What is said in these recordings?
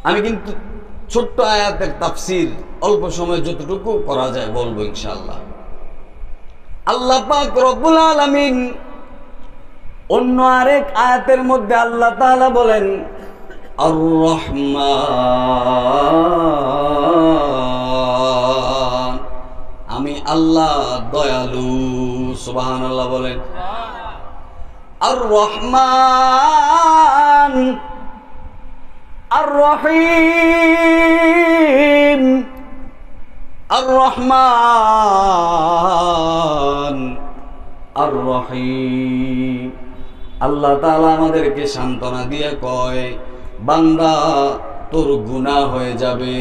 আমি কিন্তু ছোট্ট আয়াতের তাফসীর অল্প সময় যতটুকু করা যায় বলবো ইনশাআল্লাহ। আল্লাহ পাক রব্বুল আলামিন অন্য আরেক আয়াতের মধ্যে আল্লাহ তাআলা বলেন আর রহমান, আমি আল্লাহ দয়ালু। সুবহানাল্লাহ বলেন। আর রহমান আর রহিম, আর রহমান আর রহিম। আল্লাহ তাআলা আমাদেরকে সান্ত্বনা দিয়ে কয়, বান্দা তোর গুনাহ হয়ে যাবে,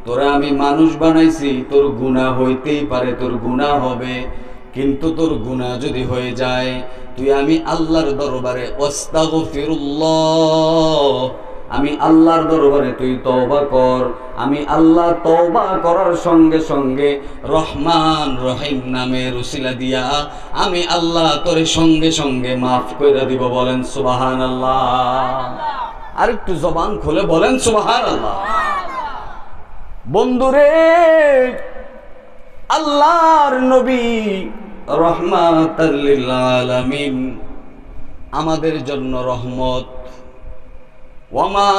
তোরে আমি মানুষ বানাইছি, তোর গুনাহ হইতেই পারে, তোর গুনাহ হবে, কিন্তু তোর গুনাহ যদি হয়ে যায় তুই আমি আল্লাহর দরবারে আস্তাগফিরুল্লাহ, আমি আল্লাহর দরবারে তুই তওবা কর। আমি আল্লাহ তওবা করার সঙ্গে সঙ্গে রহমান রহিম নামের উসিলা দিয়া আমি আল্লাহ তোরে সঙ্গে সঙ্গে মাফ করে দিব। বলেন সুবহানাল্লাহ। আর একটু জবান খুলে বলেন সুবহানাল্লাহ। বন্ধুরে, আল্লাহর নবী রাহমাতাল লিল আলামিন, আমাদের জন্য রহমত। ওয়ামা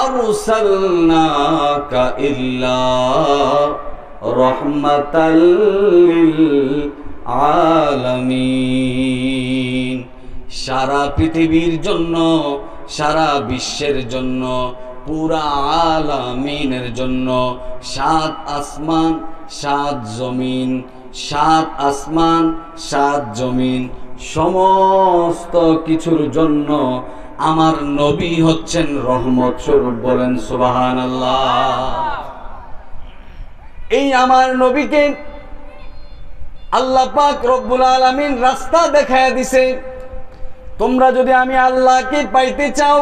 আরসালনাকা ইল্লা রাহমাতাল লিল আলামিন। সারা পৃথিবীর জন্য, সারা বিশ্বের জন্য, পুরা আলামিনের জন্য, 7 আসমান 7 জমিন, 7 আসমান 7 জমিন, সমস্ত কিছুর জন্য আমার নবী হচ্ছেন রহমত স্বরূপ। বলেন সুবহানাল্লাহ। এই আমার নবীকে আল্লাহ পাক রব্বুল আলামিন রাস্তা দেখায়া দিছে। তোমরা যদি আমি আল্লাহকে পাইতে চাও,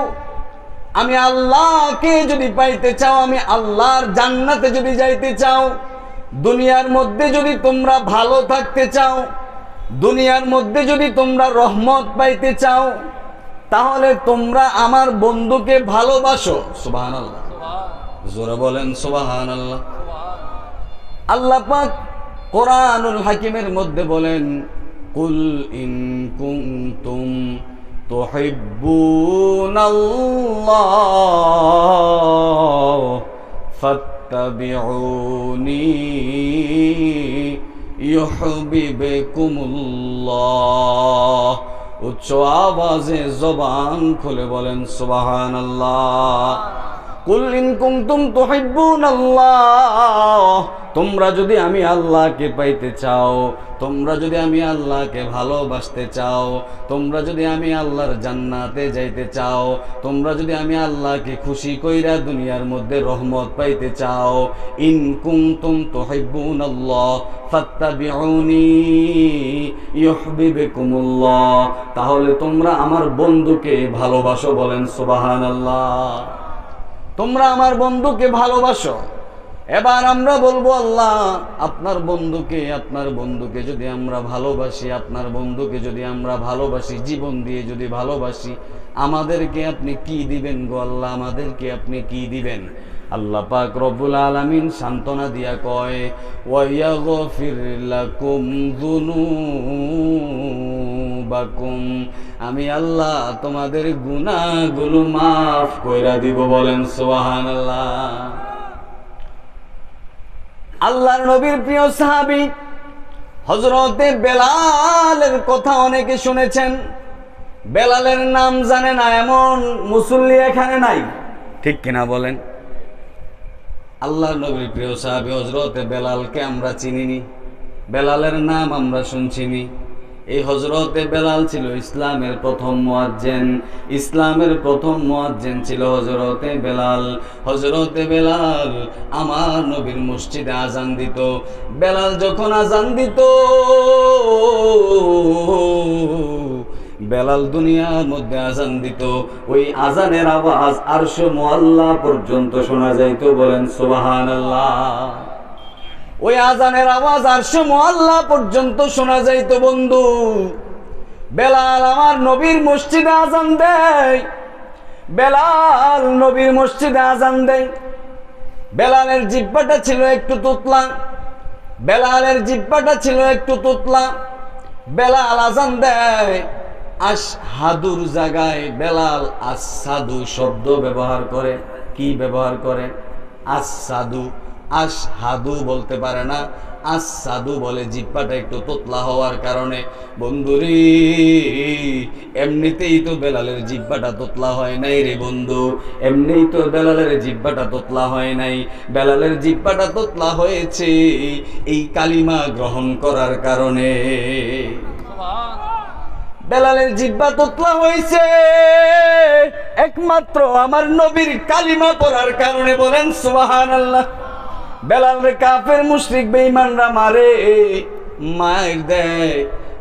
আমি আল্লাহকে যদি পাইতে চাও, আমি আল্লাহর জান্নাতে যদি যাইতে চাও, দুনিয়ার মধ্যে যদি তোমরা ভালো থাকতে চাও, দুনিয়ার মধ্যে যদি তোমরা রহমত পাইতে চাও, তাহলে তোমরা আমার বন্ধুকে ভালোবাসো। সুবহানাল্লাহ, জোরে বলেন সুবহানাল্লাহ। আল্লাহ পাক কোরআনুল হাকিমের মধ্যে বলেন, কুল ইন কুনতুম তুহিব্বুনাল্লাহ ফাত্তাবিউনি ইউহিব্বুকুমুল্লাহ। উচ্চ আওয়াজে জবান খুলে বলেন সুবহানাল্লাহ। কুল ইন কুনতুম তুহিব্বুনাল্লাহ, তোমরা যদি আমি আল্লাহকে পাইতে চাও, তোমরা যদি আমি আল্লাহকে ভালোবাসতে চাও, তোমরা যদি আমি আল্লাহর জান্নাতে যাইতে চাও, তোমরা যদি আমি আল্লাহকে খুশি কইরা দুনিয়ার মধ্যে রহমত পাইতে চাও, ইন কুনতুম তুহিব্বুনাল্লাহ ফাত্তাবিউনি ইউহিব্বুকুমুল্লাহ, তাহলে তোমরা আমার বন্ধুকে ভালোবাসো। বলেন সুবহানাল্লাহ। তোমরা আমার বন্ধুকে ভালোবাসো। এবার আমরা বলবো, আল্লাহ আপনার বন্ধুকে যদি আমরা ভালোবাসি, আপনার বন্ধুকে যদি আমরা ভালোবাসি, জীবন দিয়ে যদি ভালোবাসি, আমাদেরকে আপনি কি দিবেন গো আল্লাহ? আমাদেরকে আপনি কি দিবেন? আল্লাহ পাক রব্বুল আলামিন সান্ত্বনা দিয়া কয়, ওয়া ইয়াগফির লাকুম যুনুবাকুম, আমি আল্লাহ তোমাদের গুনাহগুলো মাফ কইরা দিব। বলেন সুবহানাল্লাহ। আল্লাহর নবীর প্রিয় সাহাবী হযরতে বেলালের কথা অনেকে শুনেছেন। বেলালের নাম জানে না এমন মুসল্লি এখানে নাই, ঠিক কিনা বলেন? আল্লাহর নবীর প্রিয় সাহাবী হযরতে বেলালকে আমরা চিনিনি, বেলালের নাম আমরা শুনছিনি। এই হযরতে বেলাল ছিল ইসলামের প্রথম মুয়াজ্জিন। ইসলামের প্রথম মুয়াজ্জিন ছিল হযরতে বেলাল। হযরতে বেলাল আমার নবীর মসজিদে আজান দিত। বেলাল যখন আজান দিত, বেলাল দুনিয়ার মধ্যে আজান দিত, ওই আজানের আওয়াজ আরশ মুআল্লা পর্যন্ত শোনা যাইত। বলেন সুবহানাল্লাহ। ওই আজানের আওয়াজ আরশ মুআল্লা পর্যন্ত শোনা যাইত। বন্ধু, বেলাল আমার নবীর মসজিদে আজান দেয়, বেলাল নবীর মসজিদে আজান দেয়। বেলালের জিহ্বাটা ছিল একটু তুতলা, বেলালের জিহ্বাটা ছিল একটু তুতলা। বেলাল আজান দেয়, আশহাদুর জায়গায় বেলাল আসাদু শব্দ ব্যবহার করে। কি ব্যবহার করে? আসাদু। আশহাদু বলতে পারে না, আসাদু বলে, জিহ্বাটা একটু তোতলা হওয়ার কারণে। বন্ধুরি, এমনিতেই তো বেলালের জিহ্বাটা তোতলা হয় নাই রে বন্ধু, এমনিই তো বেলালের জিহ্বাটা তোতলা হয় নাই। বেলালের জিহ্বাটা তোতলা হয়েছে এই কালিমা গ্রহণ করার কারণে। বেলালের জিহ্বা তোতলা হয়েছে একমাত্র আমার নবীর কালিমা পড়ার কারণে। বলেন সুবহানাল্লাহ। বেলাল রে কাফের মুশরিক বেঈমানরা মারে, মায়ের দেয়।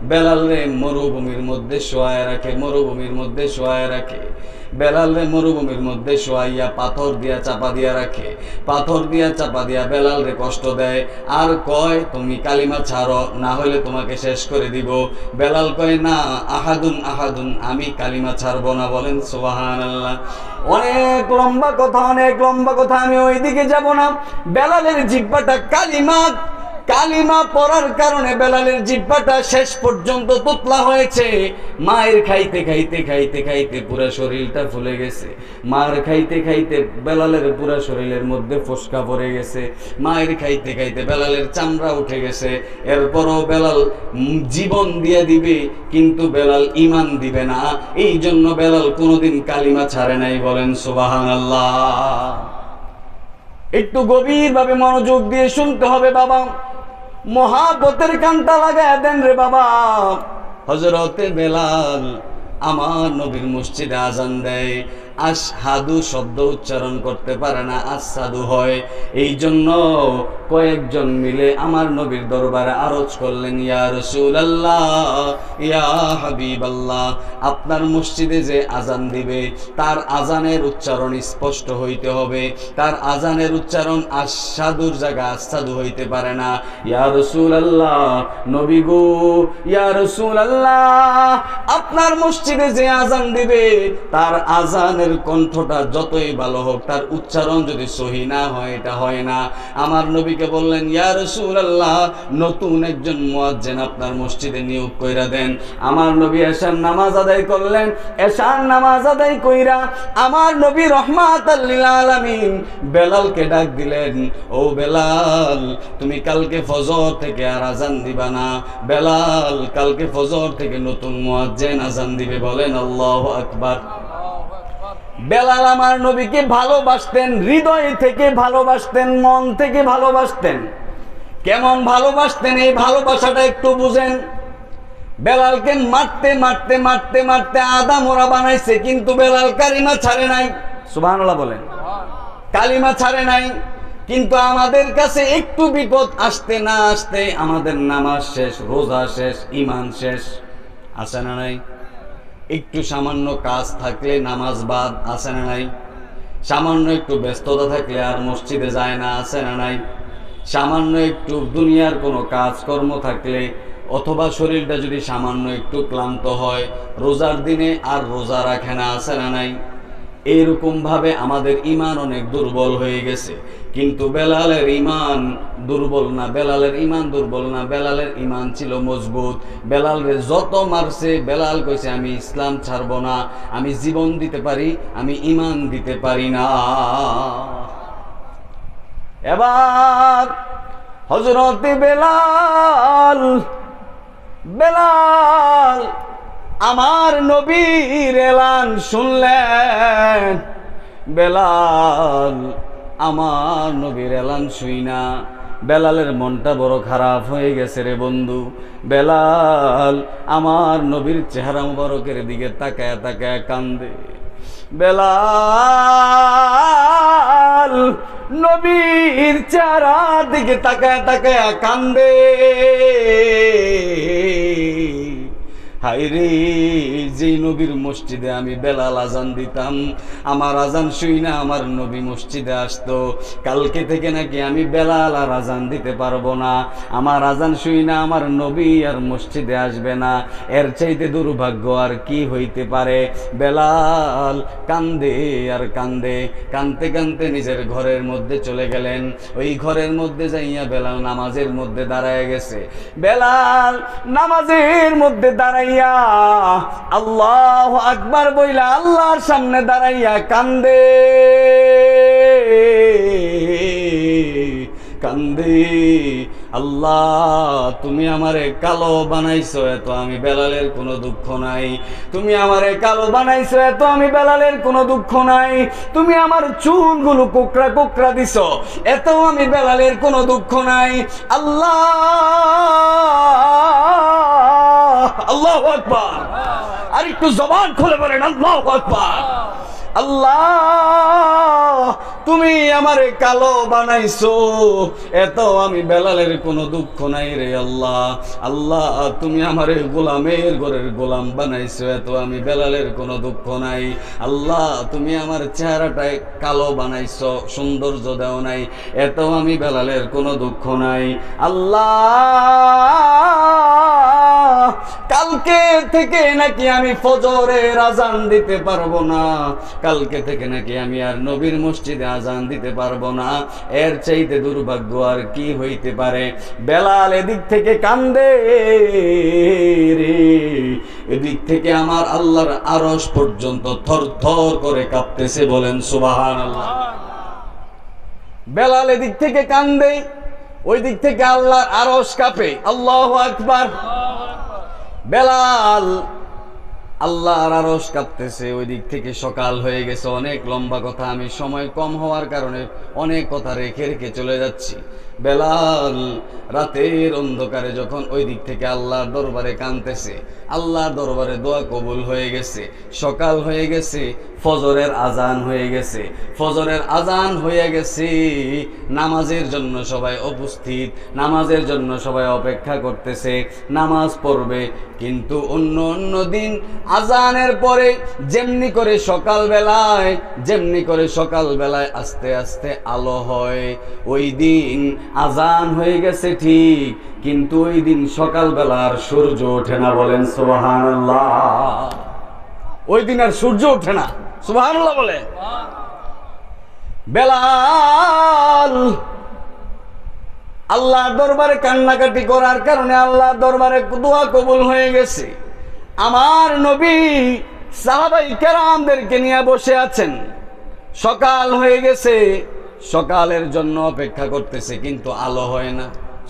বেলাল রে মরুভূমির মধ্যে শোয়ায় রাখে, মরুভূমির মধ্যে শোয়ায় রাখে। বেলাল রে মরুভূমির মধ্যে শোয়াইয়া পাথর দিয়া চাপা দিয়া রাখে, পাথর দিয়া চাপা দিয়া বেলাল রে কষ্ট দেয়। আর কয়, তুমি কালিমা ছাড়ো, না হলে তোমাকে শেষ করে দিব। বেলাল কয়, না, আহাদুন আহাদুন, আমি কালিমা ছাড়বো না। বলেন সুবহানাল্লাহ। অনেক লম্বা কথা, অনেক লম্বা কথা, আমি ওইদিকে যাব না। বেলালের জিহ্বাটা কালিমা, কালিমা পড়ার কারণে বেলালের জিহ্বাটা শেষ পর্যন্ত তোতলা হয়েছে। মায়ের খাইতে খাইতে খাইতে খাইতে পুরা শরীরটা ফুলে গেছে। মায়ের খাইতে খাইতে বেলালের পুরা শরীরের মধ্যে ফোসকা পড়ে গেছে। মায়ের খাইতে খাইতে বেলালের চামড়া উঠে গেছে। এরপরও বেলাল জীবন দিয়ে দিবে, কিন্তু বেলাল ঈমান দিবে না। এই জন্য বেলাল কোনোদিন কালিমা ছাড়ে নাই। বলেন সুবহানাল্লাহ। একটু গভীরভাবে মনোযোগ দিয়ে শুনতে হবে বাবা, মহাব্বতের কানটা লাগায় দেন রে বাবা। হযরতে বেলাল আমার নবীর মসজিদে আজান দেয়, আশহাদু শব্দ উচ্চারণ করতে পারে না, আসাদু হয়। এই জন্য কয়েকজন মিলে আমার নবীর দরবারে আরজ করলেন, ইয়া রাসূলুল্লাহ, ইয়া হাবিবাল্লাহ, আপনার মসজিদে যে আজান দিবে তার আজানের উচ্চারণ স্পষ্ট হইতে হবে। তার আজানের উচ্চারণ আশহাদুর জায়গায় আসাদু হইতে পারে না। ইয়া রাসূলুল্লাহ, নবী গো, ইয়া রাসূলুল্লাহ, আপনার মসজিদে যে আজান দিবে তার আজানের কণ্ঠটা যতই ভালো হোক, তার উচ্চারণ যদি সহি না হয়, এটা হয় না। আমার নবীকে বললেন, ইয়া রাসূলুল্লাহ, নতুন একজন মুয়াজ্জিন আপনার মসজিদে নিয়োগ কইরা দেন। আমার নবী এশার নামাজ আদায় করলেন। এশার নামাজ আদায় কইরা আমার নবী রাহমাতাল লিল আলামিন বেলালকে ডাক দিলেন, ও বেলাল, তুমি কালকে ফজর থেকে আর আজান দিবা না। বেলাল, কালকে ফজর থেকে নতুন মুয়াজ্জিন আজান দিবে। বলেন আল্লাহু আকবার। বেলাল আমার নবীকে ভালোবাসতেন, হৃদয় থেকে ভালোবাসতেন, মন থেকে ভালোবাসতেন। কেমন ভালোবাসতেন, এই ভালোবাসাটা একটু বুঝেন। বেলালকে মারতে মারতে মারতে মারতে আদা মোরা বানাইছে, কিন্তু বেলাল কালিমা ছাড়ে নাই। সুবহানাল্লাহ বলেন। কালিমা ছাড়ে নাই। কিন্তু আমাদের কাছে একটু বিপদ আসতে না আসতে আমাদের নামাজ শেষ, রোজা শেষ, ঈমান শেষ। আছে না নাই? একটু সামান্য কাজ থাকলে নামাজ বাদ, আছে না নাই? সামান্য একটু ব্যস্ততা থাকলে আর মসজিদে যায় না, আছে না নাই? সামান্য একটু দুনিয়ার কোনো কাজকর্ম থাকলে, অথবা শরীরটা যদি সামান্য একটু ক্লান্ত হয়, রোজার দিনে আর রোজা রাখে না, আছে না নাই? এইরকম ভাবে আমাদের ঈমান অনেক দুর্বল হয়ে গেছে। কিন্তু বেলালের ঈমান দুর্বল না, বেলালের ঈমান দুর্বল না, বেলালের ঈমান ছিল মজবুত। বেলালরে যত মারছে, বেলাল কইছে, আমি ইসলাম ছাড়বো না, আমি জীবন দিতে পারি, আমি ঈমান দিতে পারি না। এবার হযরতে বেলাল, বেলাল আমার নবীর এলান শুনলেন। বেলাল আমার নবীর এলান শুই না, বেলালের মনটা বড় খারাপ হয়ে গেছে রে বন্ধু। বেলাল আমার নবীর চেহারা মুবারকের দিকে তাকায় তাকায় কান্দে। বেলাল নবীর চেহারার দিকে তাকায় তাকায় কান্দে। হায়রে, যেই নবীর মসজিদে আমি বেলাল আজান দিতাম, আমার আজান শুই না আমার নবী মসজিদে আসতো, কালকে থেকে নাকি আমি বেলাল আর আজান দিতে পারবো না, আমার আজান শুই না আমার নবী আর মসজিদে আসবে না। এর চাইতে দুর্ভাগ্য আর কি হইতে পারে? বেলাল কান্দে আর কান্দে, কানতে কানতে নিজের ঘরের মধ্যে চলে গেলেন। ওই ঘরের মধ্যে যাইয়া বেলাল নামাজের মধ্যে দাঁড়ায় গেছে। বেলাল নামাজের মধ্যে দাঁড়াইয়া আল্লাহু আকবার বইলা আল্লাহর সামনে দাঁড়াইয়া কান্দে কান্দে, আল্লাহ তুমি আমারে কালো বানাইছো, এত আমি বেলালের কোনো দুঃখ নাই। তুমি আমারে কালো বানাইছো, এত আমি বেলালের কোনো দুঃখ নাই। তুমি আমার চুলগুলো কোকড়া কোকড়া দিছো, এত আমি বেলালের কোনো দুঃখ নাই। আল্লাহ, আল্লাহু আকবার। আর একটু জবান খুলে বলেন আল্লাহু আকবার। আল্লাহ তুমি আমারে কালো বানাইছো, এত আমি বেলালের কোনো দুঃখ নাই রে আল্লাহ। আল্লাহ তুমি আমারে গোলামের ঘরের গোলাম বানাইছো, এত আমি বেলালের কোনো দুঃখ নাই। আল্লাহ তুমি আমার চেহারাটায় কালো বানাইছো, সৌন্দর্য দেও নাই, এত আমি বেলালের কোনো দুঃখ নাই। আল্লাহ কালকে থেকে নাকি আমি ফজরের আজান দিতে পারবো না, কালকে থেকে নাকি আমি আর নবীর মসজিদে আজান দিতে পারবো না। এর চাইতে দুর্ভাগ্য আর কি হইতে পারে? বেলাল এদিক থেকে কান্দে রে, এদিক থেকে আমার আল্লাহর আরশ পর্যন্ত থরথর করে কাঁপতেছে। বলেন সুবহানাল্লাহ। বেলাল এদিক থেকে কান্দে, ওই দিক থেকে আল্লাহর আরশ কাঁপে। আল্লাহু আকবার। বেলাল আল্লাহর আরশ কাঁপতেছে, ওই দিক থেকে সকাল হয়ে গেছে। অনেক লম্বা কথা, আমি সময় কম হওয়ার কারণে অনেক কথা রেখে রেখে চলে যাচ্ছি। বেলাল রাতের অন্ধকারে যখন ওই দিক থেকে আল্লাহর দরবারে কাঁদতেছে, আল্লাহর দরবারে দোয়া কবুল হয়ে গেছে, সকাল হয়ে গেছে, ফজরের আজান হয়ে গেছে, ফজরের আজান হয়ে গেছে, নামাজের জন্য সবাই উপস্থিত, নামাজের জন্য সবাই অপেক্ষা করতেছে, নামাজ পড়বে। কিন্তু অন্য অন্য দিন আজানের পরে যেমনি করে সকালবেলায় আস্তে আস্তে আলো হয়, ওই দিন আজান হয়ে গেছে ঠিক, কিন্তু ওই দিন সকালবেলার সূর্য ওঠে না। বলেন সুবহানাল্লাহ। ওই দিন আর সূর্য ওঠে না। সুবহানাল্লাহ বলে। বেলাল আল্লাহর দরবারে কান্নাকাটি করার কারণে আল্লাহর দরবারে দোয়া কবুল হয়ে গেছে। আমার নবী সাহাবায়ে কেরামদেরকে নিয়ে বসে আছেন, সকাল হয়ে গেছে, সকালের জন্য অপেক্ষা করতেছে, কিন্তু আলো হয় না।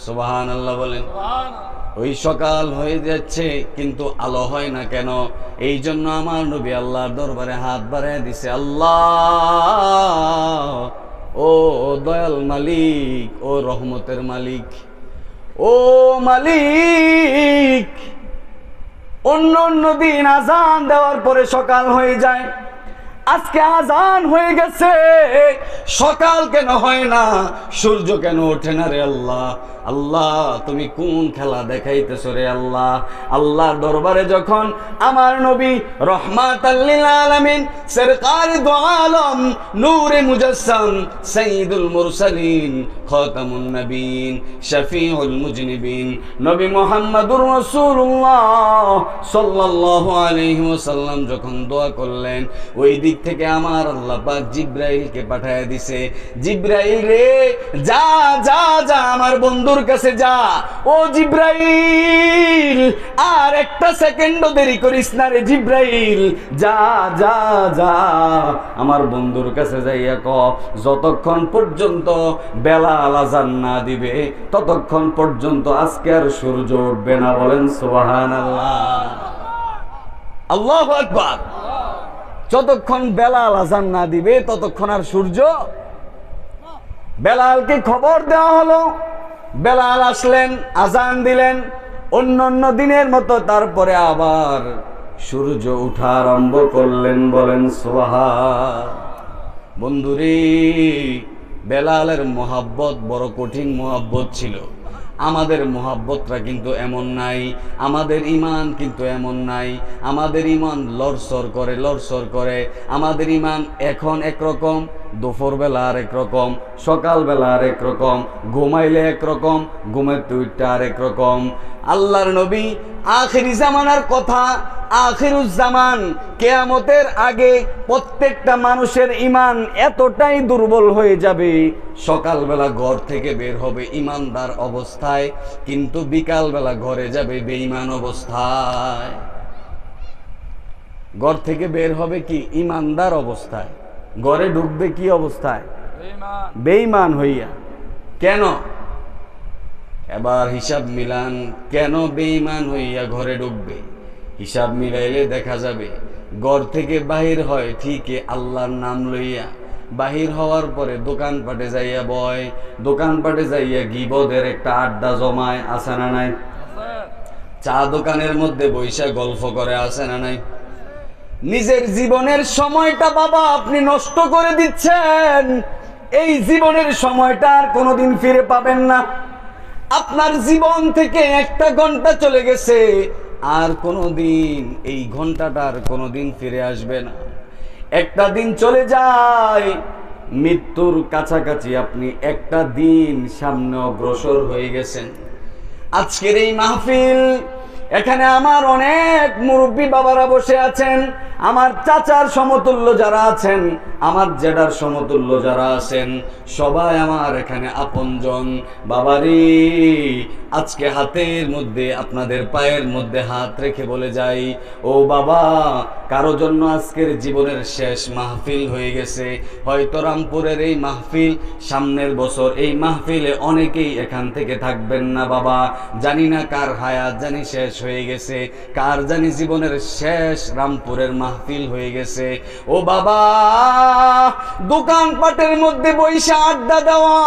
সুবহানাল্লাহ বলেন। ওই সকাল হয়ে যাচ্ছে কিন্তু আলো হয় না কেন? এই জন্য আমার নবী আল্লাহর দরবারে হাত বাড়ায় দিছে। আল্লাহ, ও দয়াল মালিক, ও রহমতের মালিক, ও মালিক, অন্য অন্য দিন আজান দেওয়ার পরে সকাল হয়ে যায়, আজকে আজান হয়ে গেছে, সকাল কেন হয় না? সূর্য কেন ওঠে না রে আল্লাহ? আল্লাহ তুমি কোন খেলা দেখাইতেছো রে আল্লাহ? আল্লাহর দরবারে যখন আমার নবী রহমাতাল লিল আলামিন, সরকারে দু আলম, নূরে মুজাসসাম, সাইয়্যিদুল মুরসালিন, খাতামুন নবীন, শফিউল মুজনিবিন, নবী মুহাম্মদুর রাসূলুল্লাহ সাল্লাল্লাহু আলাইহি ওয়াসাল্লাম যখন দোয়া করলেন, ওই দিক থেকে আমার আল্লাহ পাক জিবরাইলকে পাঠায় দিছে। জিবরাইল রে, যা যা যা আমার বন্ধুর কাছে যা। ও জিবরাইল, আর একটা সেকেন্ডও দেরি করিস না রে জিবরাইল, যা যা যা আমার বন্ধুর কাছে যাইয়া ক, যতক্ষণ পর্যন্ত বেলাল আজান না দিবে ততক্ষণ পর্যন্ত আজকে আর সূর্য উঠবে না। বলেন সুবহানাল্লাহ। আল্লাহু আকবার। যতক্ষণ বেলাল আজান না দিবে ততক্ষণ আর সূর্য। বেলালকে খবর দেওয়া হলো, বেলাল আসলেন, আজান দিলেন, অন্য অন্য দিনের মতো তারপরে আবার সূর্য উঠা আরম্ভ করলেন। বলেন সুবহান। বন্ধুরে, বেলালের মহাব্বত বড় কঠিন মহাব্বত ছিল। আমাদের মোহাব্বতটা কিন্তু এমন নাই, আমাদের ইমান কিন্তু এমন নাই। আমাদের ইমান লড়সড় করে। আমাদের ইমান এখন একরকম, দুপুরবেলা আর একরকম, সকালবেলা আর একরকম, ঘুমাইলে একরকম, ঘুমের টুইটটা আর একরকম। আল্লাহর নবী আখিরি জামানার কথা, আখিরুজ্জামান কিয়ামতের আগে প্রত্যেকটা মানুষের ইমান এতটাই দুর্বল হয়ে যাবে, সকালবেলা ঘর থেকে বের হবে ইমানদার অবস্থায়, কিন্তু বিকালবেলা ঘরে যাবে বেঈমান অবস্থায়। ঘর থেকে বের হবে কি ইমানদার অবস্থায়, ঘরে ঢুকবে কি অবস্থায়? বেঈমান হইয়া। কেন? এবার হিসাব মিলান, কেন বেঈমান হইয়া ঘরে ঢুকবে? হিসাব মিলাইলে দেখা যাবে ঘর থেকে বাহির হয় ঠিকই আল্লাহর নাম লইয়া, বাহির হওয়ার পরে দোকানপাটে যাইয়া বয়, দোকানপাটে যাইয়া গীবতের একটা আড্ডা জমায়, আছে না নাই? চা দোকানের মধ্যে বইসা গল্প করে, আছে না নাই? নিজের জীবনের সময়টা বাবা আপনি নষ্ট করে দিচ্ছেন। এই জীবনের সময়টা আর কোনোদিন ফিরে পাবেন না। আপনার জীবন থেকে একটা ঘন্টা চলে গেছে, আর কোনোদিন এই ঘন্টাটা আর কোনোদিন ফিরে আসবে না। একটা দিন চলে যায়, মৃত্যুর কাছাকাছি আপনি একটা দিন সামনে অগ্রসর হয়ে গেছেন। আজকের এই মাহফিল, এখানে আমার অনেক মুরব্বী বাবারা বসে আছেন, আমার চাচার সমতুল্য যারা আছেন, আমার জেডার সমতুল্য যারা আছেন, সবাই আমার এখানে আপনজন। বাবারি, আজকে হাতের মধ্যে, আপনাদের পায়ের মধ্যে হাত রেখে বলে যাই, ও বাবা, কারো জন্য আজকের জীবনের শেষ মাহফিল হয়ে গেছে। হয়তো রামপুরের এই মাহফিল, সামনের বছর এই মাহফিলে অনেকেই এখান থেকে থাকবেন না বাবা। জানি না কার হায়াত জানি শেষ হয়ে গেছে, কার জানি জীবনের শেষ রামপুরের মাহফিল হয়ে গেছে। ও বাবা, দোকানপাটের মধ্যে বইসা আড্ডা দেওয়া,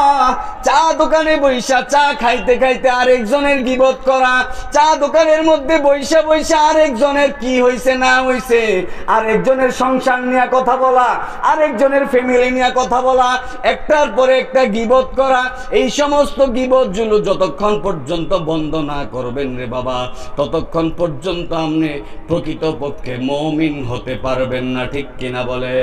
চা দোকানে বইসা চা খাইতে খাইতে আরেকজনের গীবত করা, চা দোকানের মধ্যে বইসা বইসা আরেকজনের কি হইছে না হইছে, আরেকজনের সংসার নিয়ে কথা বলা, আরেকজনের ফ্যামিলি নিয়ে কথা বলা, একটার পরে একটা গীবত করা, এই সমস্ত গীবত জুলু যতক্ষণ পর্যন্ত বন্ধ না করবেন রে বাবা, ততক্ষণ পর্যন্ত আপনি প্রকৃতপক্ষে মুমিন হতে পারবেন না। ঠিক কিনা বলে?